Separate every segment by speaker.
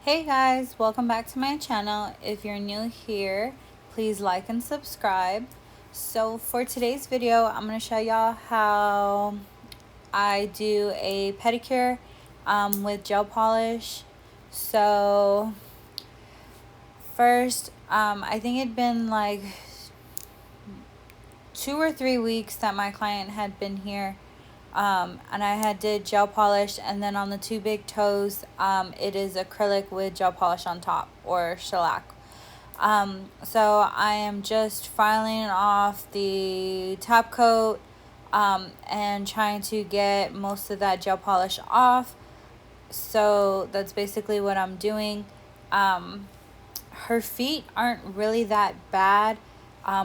Speaker 1: Hey guys, welcome back to my channel. If you're new here, please like and subscribe. So for today's video, I'm going to show y'all how I do a pedicure with gel polish. So first, I think it'd been like 2 or 3 weeks that my client had been here. And I had did gel polish, and then on the two big toes, it is acrylic with gel polish on top, or shellac. So I am just filing off the top coat and trying to get most of that gel polish off. So that's basically what I'm doing. Her feet aren't really that bad.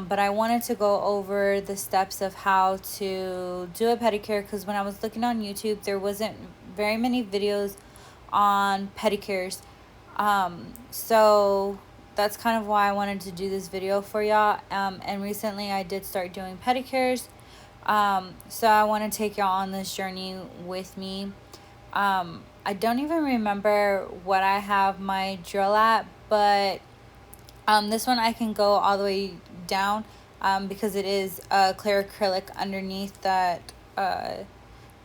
Speaker 1: But I wanted to go over the steps of how to do a pedicure, because when I was looking on YouTube, there wasn't very many videos on pedicures. So that's kind of why I wanted to do this video for y'all. And recently I did start doing pedicures. So I want to take y'all on this journey with me. I don't even remember what I have my drill at, but this one I can go all the way down because it is clear acrylic underneath that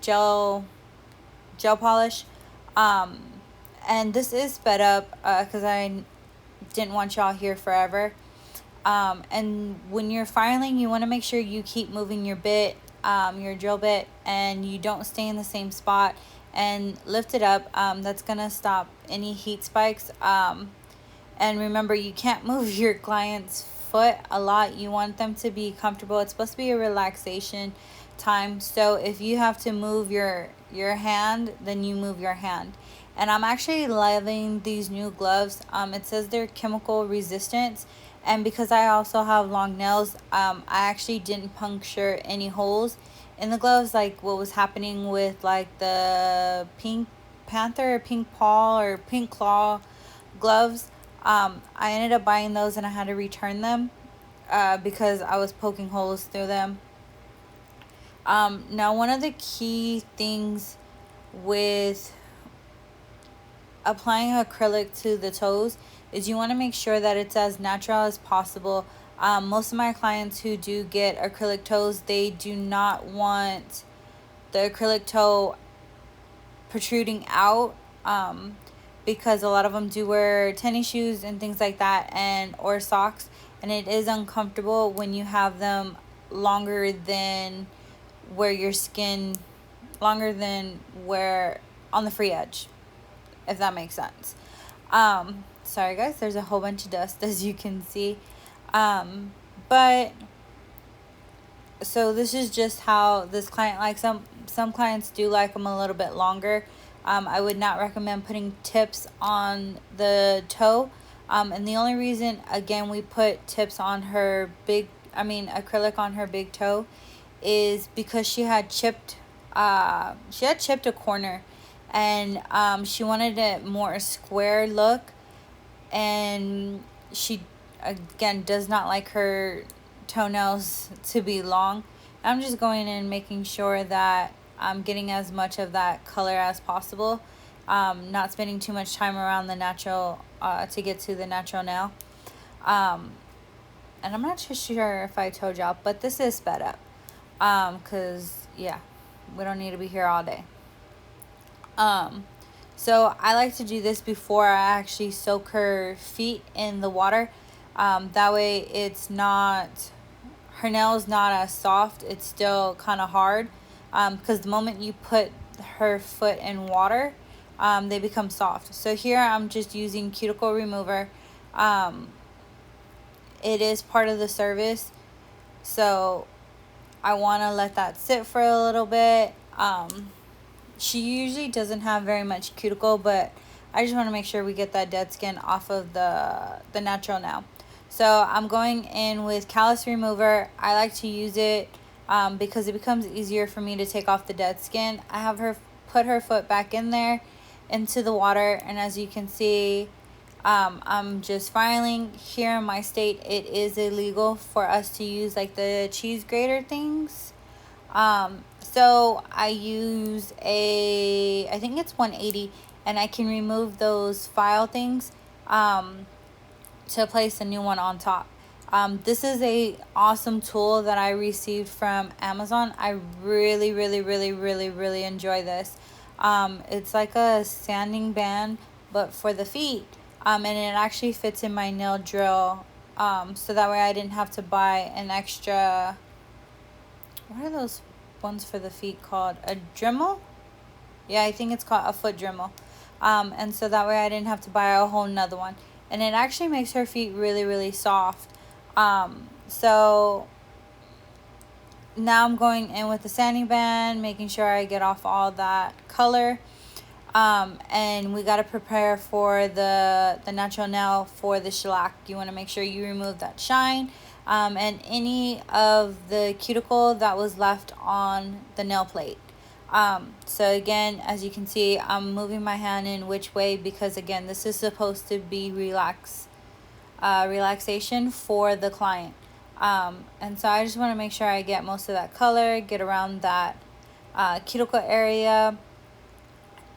Speaker 1: gel polish. And this is sped up because I didn't want y'all here forever. And when you're filing, you want to make sure you keep moving your bit, your drill bit, and you don't stay in the same spot, and lift it up. That's gonna stop any heat spikes. And remember, you can't move your client's foot a lot. You want them to be comfortable. It's supposed to be a relaxation time. So if you have to move your hand, then you move your hand. And I'm actually loving these new gloves. It says they're chemical resistant. And because I also have long nails, I actually didn't puncture any holes in the gloves, like what was happening with like the Pink Panther or Pink Paw or Pink Claw gloves. I ended up buying those and I had to return them because I was poking holes through them. Now, one of the key things with applying acrylic to the toes is you want to make sure that it's as natural as possible. Most of my clients who do get acrylic toes, they do not want the acrylic toe protruding out. Because a lot of them do wear tennis shoes and things like that, and or socks, and it is uncomfortable when you have them longer than where your skin, longer than where on the free edge, if that makes sense. Sorry guys, there's a whole bunch of dust as you can see. But so this is just how this client likes them. Some clients do like them a little bit longer. I would not recommend putting tips on the toe. And the only reason, again, we put tips on her acrylic on her big toe is because she had chipped a corner, and she wanted a more square look, and she, again, does not like her toenails to be long. I'm just going in and making sure that I'm getting as much of that color as possible, not spending too much time around the natural to get to the natural nail. And I'm not too sure if I told y'all, but this is sped up because yeah, we don't need to be here all day. So I like to do this before I actually soak her feet in the water. That way it's not, her nail's not as soft, it's still kind of hard. Because the moment you put her foot in water, they become soft. So here I'm just using cuticle remover. It is part of the service, so I want to let that sit for a little bit. She usually doesn't have very much cuticle, but I just want to make sure we get that dead skin off of the natural nail. So I'm going in with Callus remover. I like to use it because it becomes easier for me to take off the dead skin. I have her put her foot back in there into the water, and as you can see, I'm just filing. Here in my state, it is illegal for us to use like the cheese grater things. So I use I think it's 180, and I can remove those file things to place a new one on top. This is a awesome tool that I received from Amazon. I really, really, really, really, really enjoy this. It's like a sanding band, but for the feet. And it actually fits in my nail drill. So that way I didn't have to buy an extra, what are those ones for the feet called? A Dremel? Yeah, I think it's called a foot Dremel. And so that way I didn't have to buy a whole nother one. And it actually makes her feet really, really soft. So now I'm going in with the sanding band, making sure I get off all that color. And we got to prepare for the natural nail for the shellac. You want to make sure you remove that shine and any of the cuticle that was left on the nail plate. So again, as you can see, I'm moving my hand in which way because again, this is supposed to be relaxation for the client. And so I just want to make sure I get most of that color, get around that cuticle area,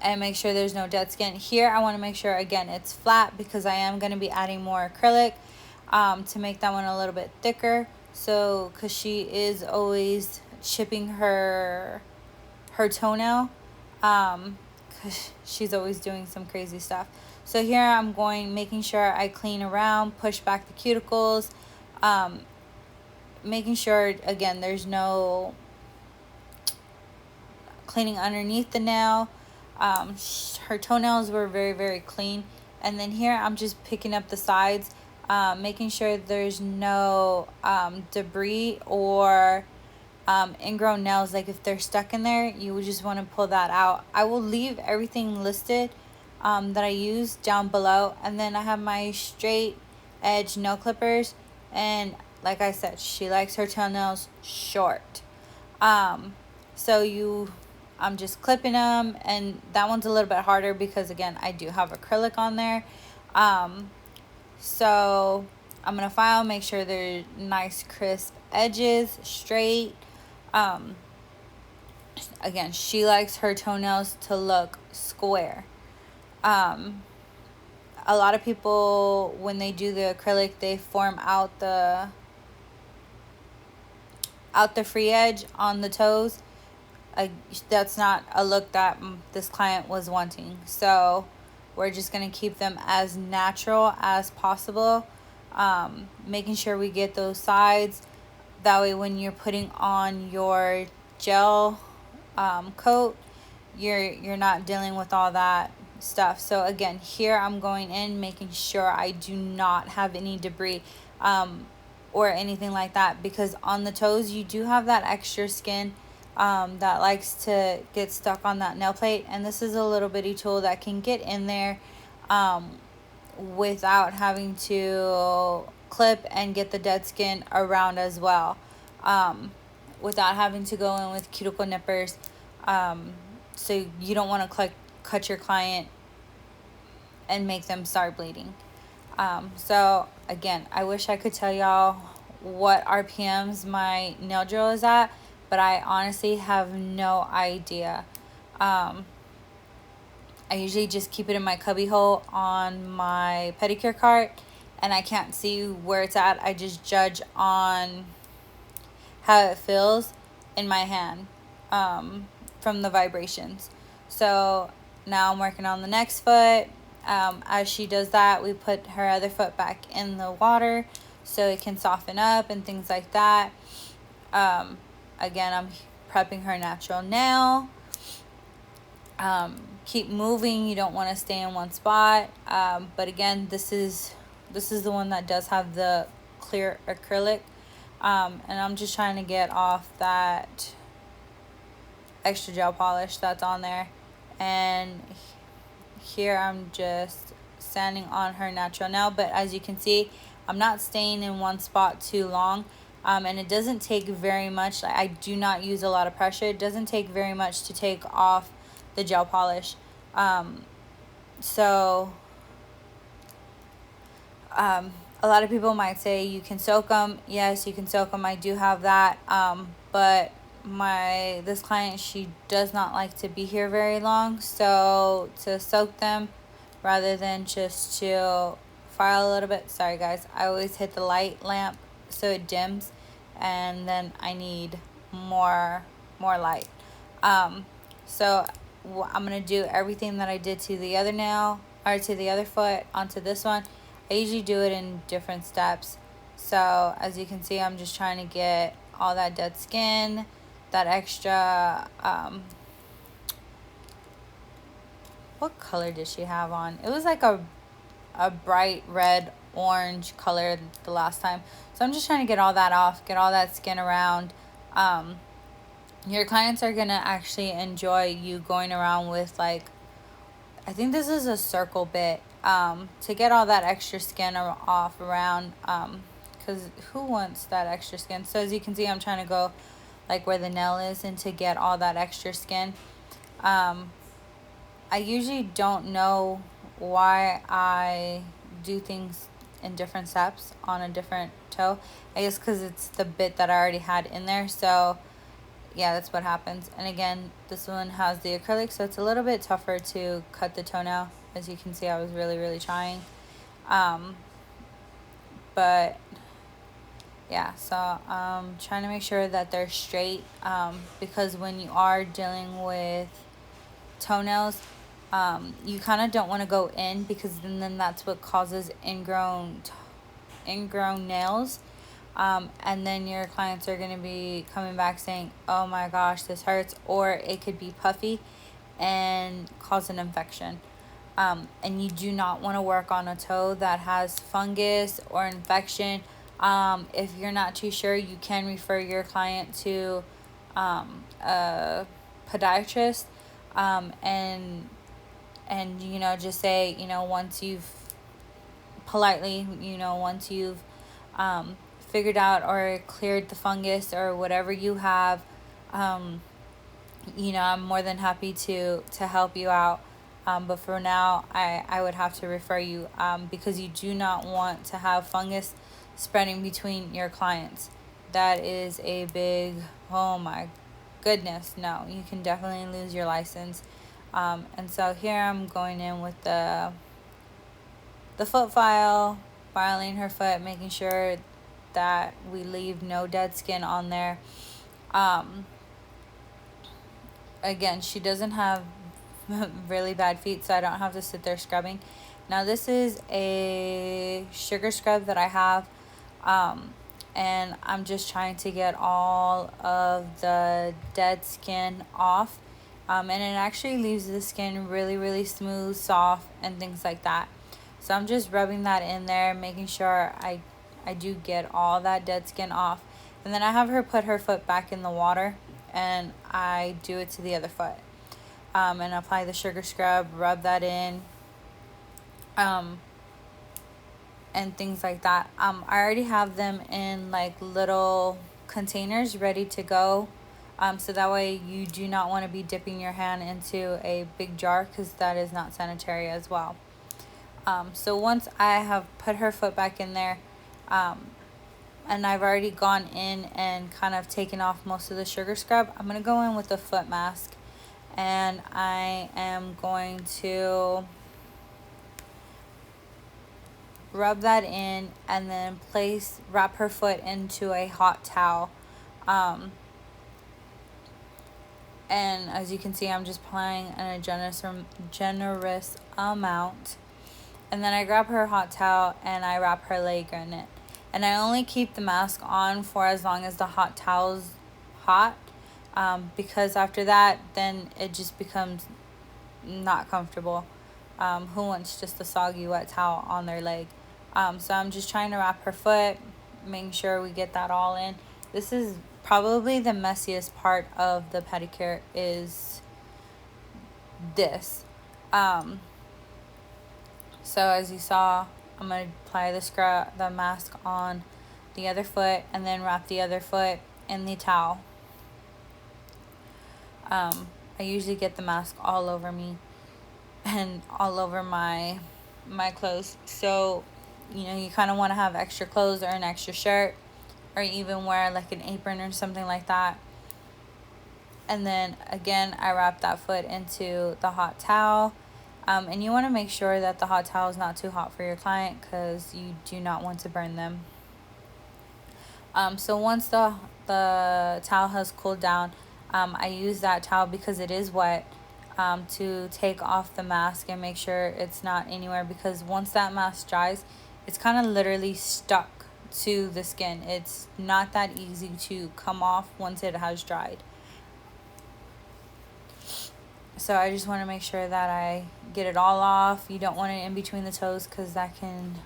Speaker 1: and make sure there's no dead skin. Here I want to make sure again it's flat because I am going to be adding more acrylic to make that one a little bit thicker. So because she is always chipping her toenail, because she's always doing some crazy stuff. So here I'm making sure I clean around, push back the cuticles, making sure again there's no cleaning underneath the nail. Her toenails were very, very clean. And then here I'm just picking up the sides, making sure there's no debris or ingrown nails. Like if they're stuck in there, you would just want to pull that out. I will leave everything listed that I use down below. And then I have my straight edge nail clippers. And like I said, she likes her toenails short. So I'm just clipping them, and that one's a little bit harder because again I do have acrylic on there. So I'm gonna file, make sure they're nice crisp edges, straight. Again, she likes her toenails to look square. A lot of people, when they do the acrylic, they form out the free edge on the toes. That's not a look that this client was wanting. So we're just going to keep them as natural as possible, making sure we get those sides. That way when you're putting on your gel coat, you're not dealing with all that stuff. So again, here I'm going in, making sure I do not have any debris or anything like that, because on the toes you do have that extra skin that likes to get stuck on that nail plate, and this is a little bitty tool that can get in there without having to clip and get the dead skin around as well, without having to go in with cuticle nippers. So you don't want to cut your client and make them start bleeding. So again, I wish I could tell y'all what RPMs my nail drill is at, but I honestly have no idea. I usually just keep it in my cubby hole on my pedicure cart, and I can't see where it's at. I just judge on how it feels in my hand from the vibrations. So now I'm working on the next foot. As she does that, we put her other foot back in the water so it can soften up and things like that. Again, I'm prepping her natural nail. Keep moving. You don't want to stay in one spot. But again, this is the one that does have the clear acrylic. And I'm just trying to get off that extra gel polish that's on there. And here I'm just sanding on her natural nail. But as you can see, I'm not staying in one spot too long. And it doesn't take very much. I do not use a lot of pressure. It doesn't take very much to take off the gel polish. So a lot of people might say you can soak them. Yes, you can soak them. I do have that. But this client, she does not like to be here very long, so to soak them rather than just to file a little bit. Sorry guys, I always hit the light lamp so it dims, and then I need more light. So I'm gonna do everything that I did to the other nail, or to the other foot, onto this one. I usually do it in different steps. So as you can see, I'm just trying to get all that dead skin, that extra, what color did she have on? It was like a bright red orange color the last time. So I'm just trying to get all that off, get all that skin around. Your clients are gonna actually enjoy you going around with, like, I think this is a circle bit, to get all that extra skin off around, because who wants that extra skin? So as you can see, I'm trying to go like where the nail is, and to get all that extra skin. I usually don't know why I do things in different steps on a different toe. I guess because it's the bit that I already had in there. So yeah, that's what happens. And again, this one has the acrylic, so it's a little bit tougher to cut the toenail. As you can see, I was really trying. But yeah, so trying to make sure that they're straight, because when you are dealing with toenails, you kind of don't want to go in, because then that's what causes ingrown nails. And then your clients are going to be coming back saying, oh my gosh, this hurts, or it could be puffy and cause an infection. And you do not want to work on a toe that has fungus or infection. If you're not too sure, you can refer your client to a podiatrist, and you know, just say, you know, once you've politely, you know, once you've figured out or cleared the fungus or whatever you have, you know, I'm more than happy to help you out. But for now, I would have to refer you, because you do not want to have fungus spreading between your clients. That is a big, oh my goodness, no, you can definitely lose your license. And so here I'm going in with the foot file, filing her foot, making sure that we leave no dead skin on there. Again, she doesn't have really bad feet, so I don't have to sit there scrubbing. Now this is a sugar scrub that I have, and I'm just trying to get all of the dead skin off, and it actually leaves the skin really smooth, soft, and things like that. So I'm just rubbing that in there, making sure I do get all that dead skin off. And then I have her put her foot back in the water, and I do it to the other foot, and apply the sugar scrub, rub that in, and things like that. I already have them in like little containers ready to go, so that way you do not want to be dipping your hand into a big jar, because that is not sanitary as well. So once I have put her foot back in there, and I've already gone in and kind of taken off most of the sugar scrub, I'm going to go in with the foot mask, and I am going to rub that in, and then wrap her foot into a hot towel. And as you can see, I'm just applying a generous amount. And then I grab her hot towel and I wrap her leg in it. And I only keep the mask on for as long as the hot towel's hot, because after that, then it just becomes not comfortable. Who wants just a soggy wet towel on their leg? So I'm just trying to wrap her foot, making sure we get that all in. This is probably the messiest part of the pedicure, is this. So as you saw, I'm going to apply the mask on the other foot, and then wrap the other foot in the towel. I usually get the mask all over me and all over my clothes. So, you know, you kind of want to have extra clothes or an extra shirt, or even wear like an apron or something like that. And then again, I wrap that foot into the hot towel. And you want to make sure that the hot towel is not too hot for your client, because you do not want to burn them. So once the towel has cooled down, I use that towel, because it is wet, to take off the mask and make sure it's not anywhere, because once that mask dries, it's kind of literally stuck to the skin. It's not that easy to come off once it has dried. So I just want to make sure that I get it all off. You don't want it in between the toes, because that can,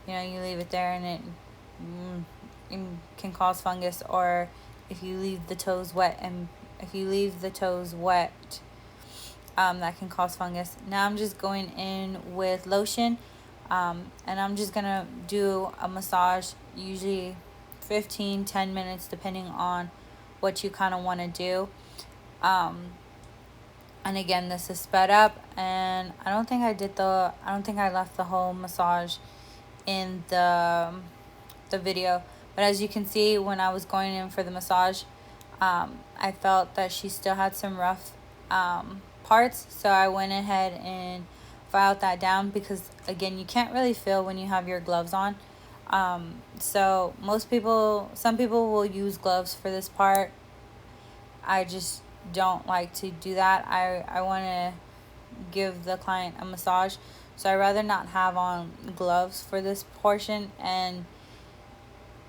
Speaker 1: you leave it there and it can cause fungus. Or if you leave the toes wet, that can cause fungus. Now I'm just going in with lotion, and I'm just gonna do a massage, usually 10 minutes, depending on what you kind of want to do. And again, this is sped up, and I don't think I left the whole massage in the video. But as you can see, when I was going in for the massage, I felt that she still had some rough parts. So I went ahead and filed that down, because again, you can't really feel when you have your gloves on. So some people will use gloves for this part. I just don't like to do that. I want to give the client a massage, so I'd rather not have on gloves for this portion. And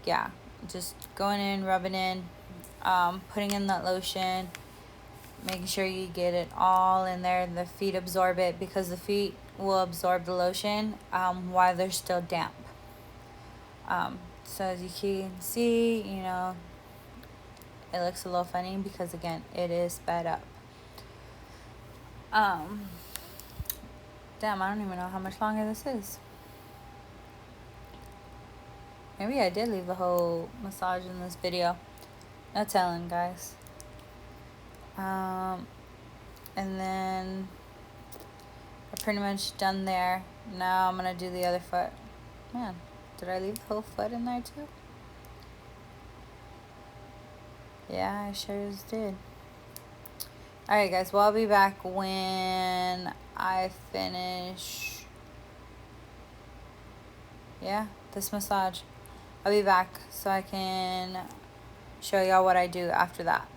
Speaker 1: yeah, just going in, rubbing in, putting in that lotion, making sure you get it all in there. The feet absorb it, because the feet will absorb the lotion while they're still damp. So as you can see, it looks a little funny, because again, it is sped up. Damn, I don't even know how much longer this is. Maybe I did leave the whole massage in this video. No telling, guys. And then I'm pretty much done there. Now I'm gonna do the other foot. Man, did I leave the whole foot in there too? Yeah, I sure as did. Alright guys, well, I'll be back when I finish this massage. I'll be back so I can show y'all what I do after that.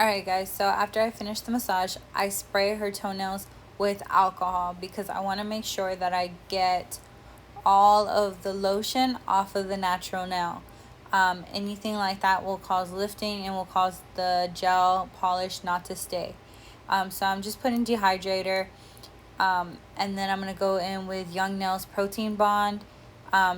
Speaker 1: Alright guys, so after I finish the massage, I spray her toenails with alcohol, because I want to make sure that I get all of the lotion off of the natural nail. Anything like that will cause lifting and will cause the gel polish not to stay. So I'm just putting dehydrator, and then I'm going to go in with Young Nails Protein Bond,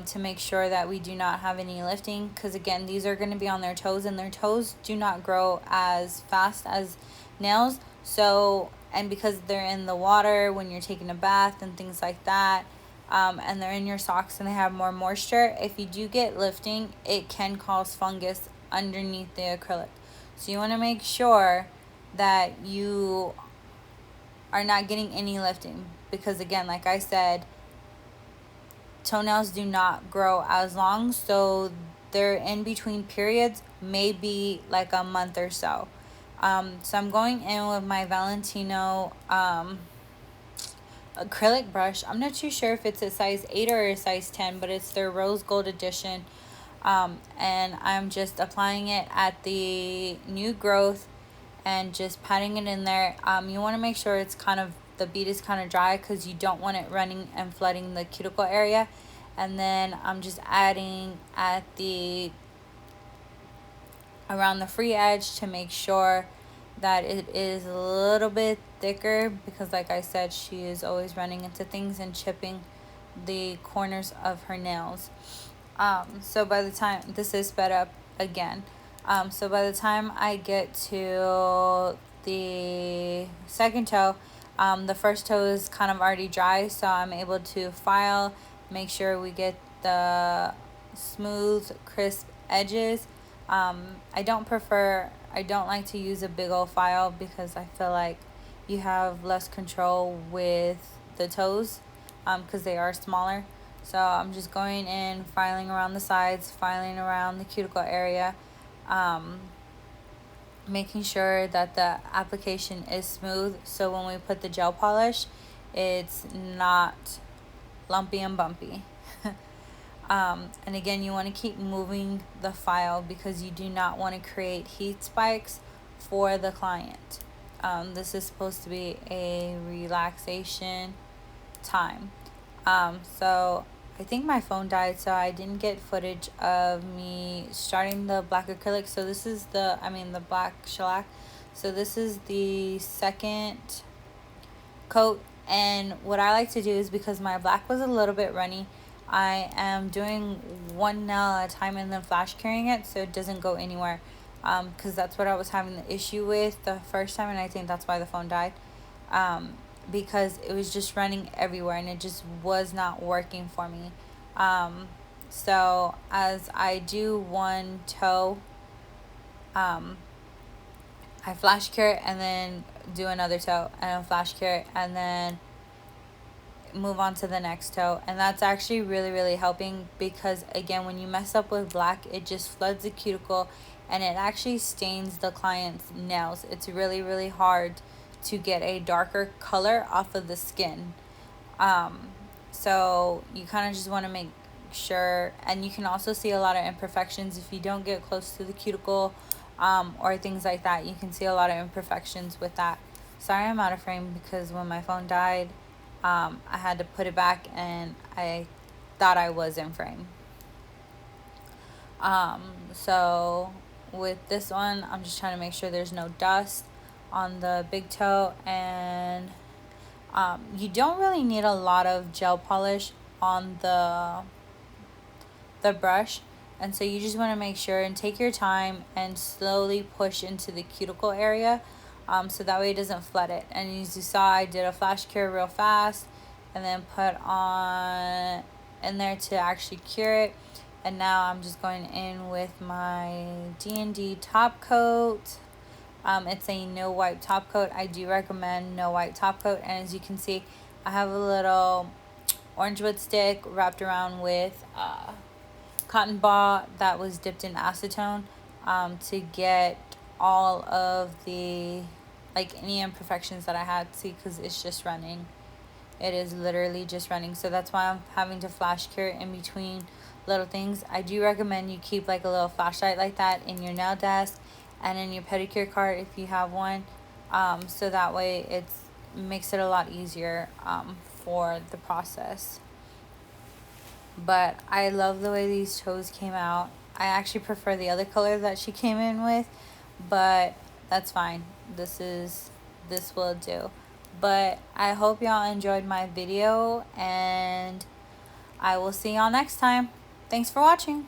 Speaker 1: to make sure that we do not have any lifting, because again, these are going to be on their toes, and their toes do not grow as fast as nails. So, and because they're in the water when you're taking a bath and things like that, and they're in your socks and they have more moisture, if you do get lifting, it can cause fungus underneath the acrylic. So you want to make sure that you are not getting any lifting, because again, like I said, toenails do not grow as long, so their in between periods may be like a month or so. So I'm going in with my Valentino acrylic brush. I'm not too sure if it's a size 8 or a size 10, but it's their rose gold edition. And I'm just applying it at the new growth and just patting it in there. You want to make sure it's the bead is kind of dry, because you don't want it running and flooding the cuticle area. And then I'm just adding around the free edge, to make sure that it is a little bit thicker, because like I said, she is always running into things and chipping the corners of her nails. So by the time, this is sped up again. So by the time I get to the second toe, the first toe is kind of already dry, so I'm able to file, make sure we get the smooth, crisp edges. I don't like to use a big old file because I feel like you have less control with the toes, because they are smaller. So I'm just going in, filing around the sides, filing around the cuticle area, making sure that the application is smooth, so when we put the gel polish, it's not lumpy and bumpy. And again, you want to keep moving the file because you do not want to create heat spikes for the client. This is supposed to be a relaxation time. So I think my phone died, so I didn't get footage of me starting the black acrylic. So this is the black shellac. So this is the second coat, and what I like to do is, because my black was a little bit runny, I am doing one nail at a time and then flash curing it so it doesn't go anywhere, because that's what I was having the issue with the first time, and I think that's why the phone died, because it was just running everywhere and it just was not working for me. So as I do one toe, I flash cure it and then do another toe and then flash cure it and then move on to the next toe. And that's actually really helping, because again, when you mess up with black, it just floods the cuticle and it actually stains the client's nails. It's really hard to get a darker color off of the skin. So you kind of just want to make sure, and you can also see a lot of imperfections if you don't get close to the cuticle, or things like that. You can see a lot of imperfections with that. Sorry I'm out of frame because when my phone died, I had to put it back and I thought I was in frame. So with this one, I'm just trying to make sure there's no dust on the big toe, and you don't really need a lot of gel polish on the brush, and so you just want to make sure and take your time and slowly push into the cuticle area, so that way it doesn't flood it. And as you saw, I did a flash cure real fast and then put on in there to actually cure it. And now I'm just going in with my D&D top coat. It's a no wipe top coat. I do recommend no wipe top coat. And as you can see, I have a little orange wood stick wrapped around with cotton ball that was dipped in acetone, to get all of the any imperfections that I had. See, because it's just running. It is literally just running. So that's why I'm having to flash cure in between little things. I do recommend you keep a little flashlight like that in your nail desk and in your pedicure cart if you have one, so that way it makes it a lot easier for the process. But I love the way these toes came out. I actually prefer the other color that she came in with, but that's fine. This will do. But I hope y'all enjoyed my video, and I will see y'all next time. Thanks for watching.